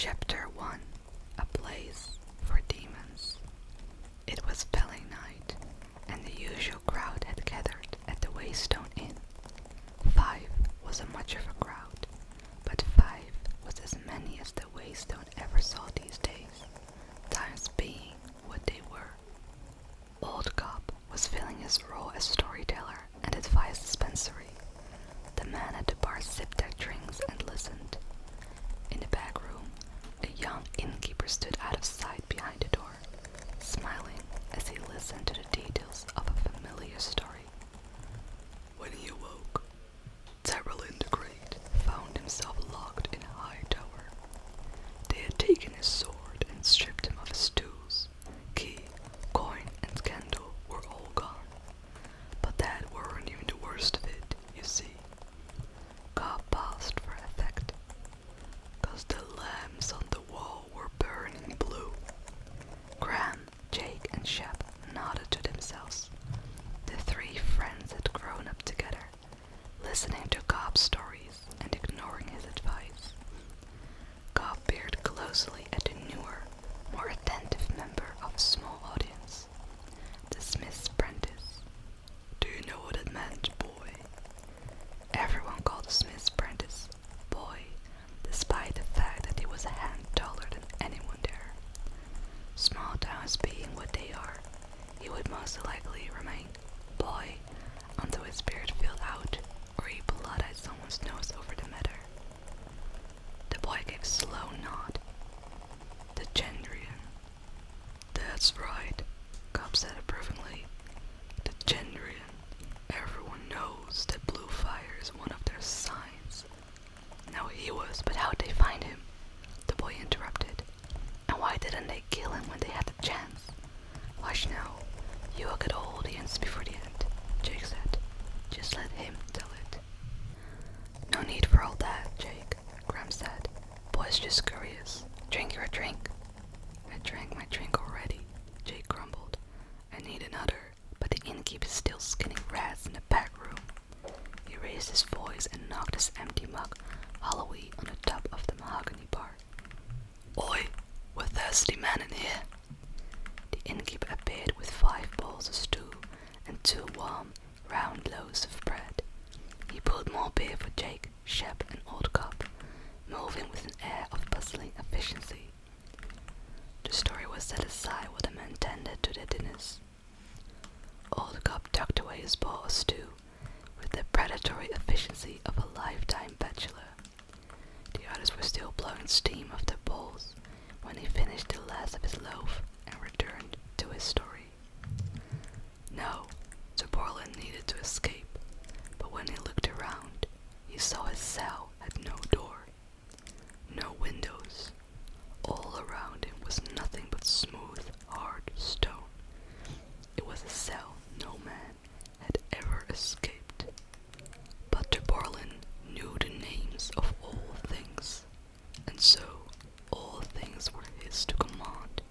Chapter 1. A Place for Demons. It was Ballet night, and the usual crowd had gathered at the Waystone Inn. 5 wasn't much of a crowd, but 5 was as many as the Waystone ever saw these days, times being what they were. Old Cobb was filling his role as storyteller and advice dispensary. The men at the bar sipped their drinks and listened. In the back room, a young innkeeper stood out of sight behind the door, smiling as he listened to the details of a familiar story. When he awoke, Terrelin the Great found himself locked in a high tower. They had taken his sword and stripped him of his tools. Key, coin, and candle were all gone. But that weren't even the worst of it, you see. Cobb paused for effect, 'cause the lamps on the wall were burning blue. Graham, Jake, and Shep nodded to themselves. The 3 friends had grown up together, listening to Cobb's stories and ignoring his advice. Cobb peered closely at the newer, more attentive member of a small audience, the smith's apprentice. "Do you know what it meant, boy?" Everyone called the smith's apprentice boy, despite the fact that he was a hand taller than anyone there. Small towns being what they are, he would most likely remain boy until his beard filled out or he blood-eyed someone's nose over the matter. The boy gave a slow nod. "The Gendrian." "That's right," Cobb said approvingly. "The Gendrian. Everyone knows that blue fire is one of their signs." "No, he was, but how'd they find him?" the boy interrupted. "And why didn't they kill him when they had the chance?" "Hush now, you will get all the answers before the end," Jake said. "Just let him tell it." "No need for all that, Jake," Graham said. "Boy's just curious. Drink your drink." "I drank my drink already," Jake grumbled. "I need another," but the innkeeper is still skinning rats in the back room. He raised his voice and knocked his empty mug hollowly on the top of the mahogany bar. "Oi, with thirsty man in here." The innkeeper appeared with 5 bowls of stew and 2 warm, round loaves of bread. He pulled more beer for Jake, Shep, and Old Cobb, moving with an air of bustling efficiency. The story was set aside while the men tended to their dinners. Old Cobb tucked away his bowl of stew with the predatory efficiency of a lifetime bachelor. The others were still blowing steam off their bowls when he finished the last of his loaf and returned to his story. No, Borland needed to escape, but when he looked around, he saw his cell had no door, no windows. All around him was nothing but smooth, hard stone. It was a cell no man had ever escaped. But Borland knew the names of all things, and so all things were his to command.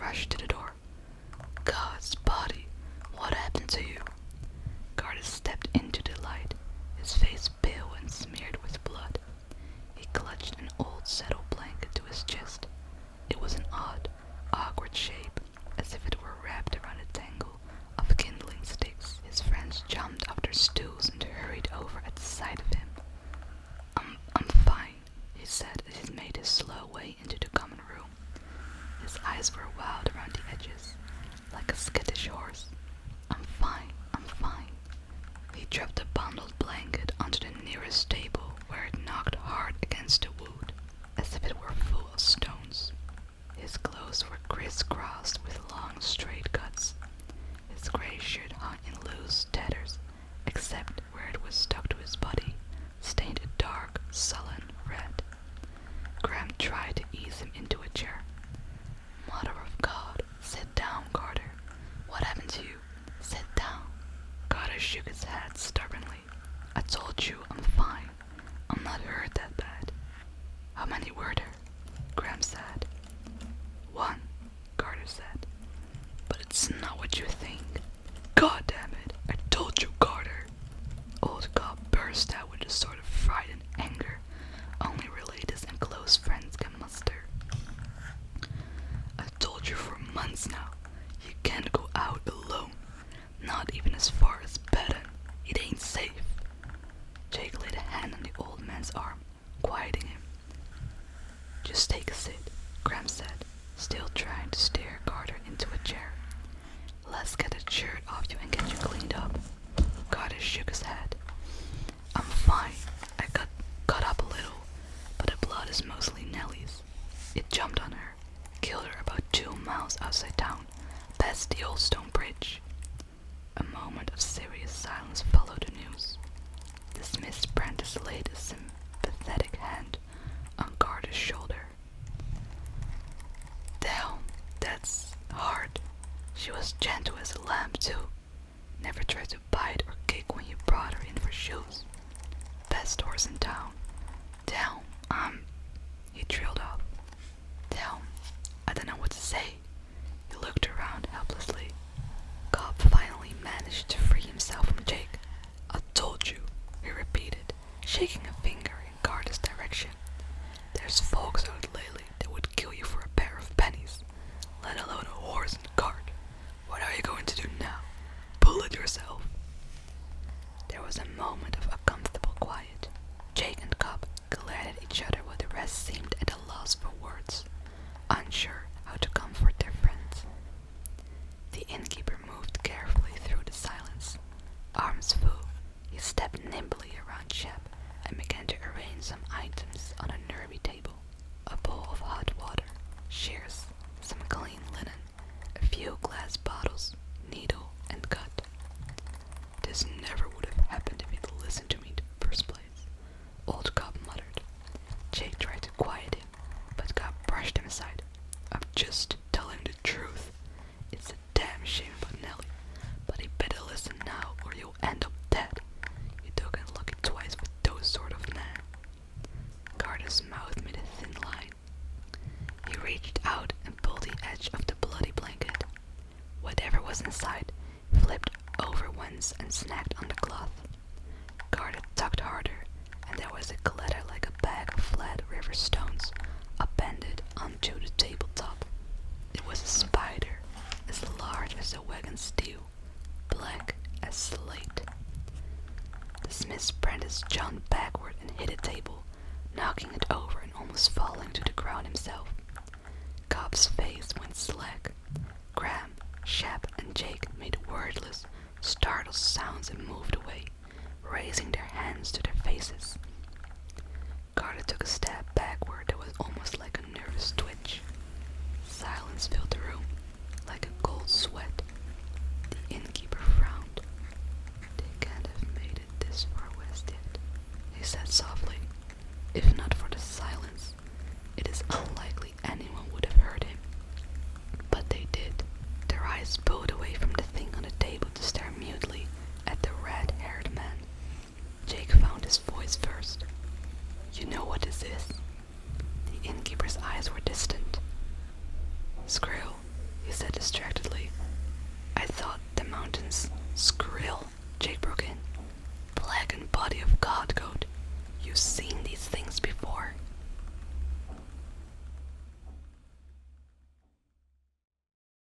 rushed to the door. "God's body, what happened to you?" Carter stepped into the light, his face pale and smeared with blood. He clutched an old saddle blanket to his chest. It was an odd, awkward shape, as if it were wrapped around a tangle of kindling sticks. His friends jumped off their stools and hurried over at the sight of him. I'm fine," he said as he made his slow way into the common room. His eyes were wild around the edges, like a skittish horse. I'm fine. He dropped the bundled blanket onto the nearest table, where it knocked hard against the wood, as if it were full of stones. His clothes were crisscrossed with long straight cuts. His grey shirt hung in loose tatters, except where it was stuck to his body, stained a dark, sullen red. Graham tried to ease him into a chair. "Mother of God, sit down, Carter. What happened to you? Sit down." Carter shook his head stubbornly. "I told you I'm fine. I'm not hurt that bad." "How many were there?" Graham said. "One," Carter said. "But it's not what you think." "God damn it, I told you, Carter." Old Cobb burst out with a sort of frightened anger only relatives and close friends can muster. "I told you for months now, you can't go out alone. Not even as far as Baden. It ain't safe." Jake laid a hand on the old man's arm, quieting him. "Just take a sit," Graham said, still trying to steer Carter into a chair. "Let's get that shirt off you and get you cleaned up." Carter shook his head. "I'm fine. I got cut up a little, but the blood is mostly Nellie's. It jumped on her, killed her about 2 miles outside town, past the old stone bridge." A moment of serious silence followed the news. The Smith's apprentice laid a sympathetic hand on Carter's shoulder. "Damn, that's hard. She was gentle as a lamb, too. Never tried to bite or kick when you brought her in for shoes. Best horse in town. Damn, he trailed off. "Damn, I don't know what to say." He looked around helplessly. Cobb finally managed to free himself from Jake. "I told you," he repeated, shaking a finger in Carter's direction. "There's folks out lately that would kill you for a pair of pennies, let alone a horse and cart. What are you going to do now? Pull it yourself." There was a moment of uncomfortable quiet. Jake and Cobb glared at each other while the rest seemed at a loss for words, unsure how to comfort their friends. The innkeeper moved carefully through the silence. Arms full, he stepped nimbly around Shep and began to arrange some items on a nervy table. A bowl of hot water, shears, some clean linen, a few glass bottles, needle and cut. "This never would have happened if he'd listened to me in the first place," Old Cobb muttered. Jake tried to quiet him, but Cobb brushed him aside. "I'm just telling the truth. It's a damn shame about Nellie, but he better listen now or you'll end up dead. You don't get lucky twice with those sort of men." Carter's mouth made a thin line. He reached out and pulled the edge of the bloody blanket. Whatever was inside flipped over once and snagged on the cloth. Carter tugged harder, and there was a clatter like a bag of flat river stones upended onto the tabletop. It was a spider, as large as a wagon steel, black as slate. The Smith's apprentice jumped backward and hit a table, knocking it over and almost falling to the ground himself. Cobb's face went slack. Graham, Shep, and Jake made wordless, startled sounds and moved away, raising their hands to their faces. Carter took a step backward that was almost like a nervous twitch. Silence filled the room, like a cold sweat. The innkeeper frowned. "They can't have made it this far west yet," he said softly. "If not for the silence, it is unlikely anyone would have heard him." But they did. Their eyes pulled away from the thing on the table to stare mutely at the red-haired man. Jake found his voice first. "You know what this is?" The innkeeper's eyes were distant.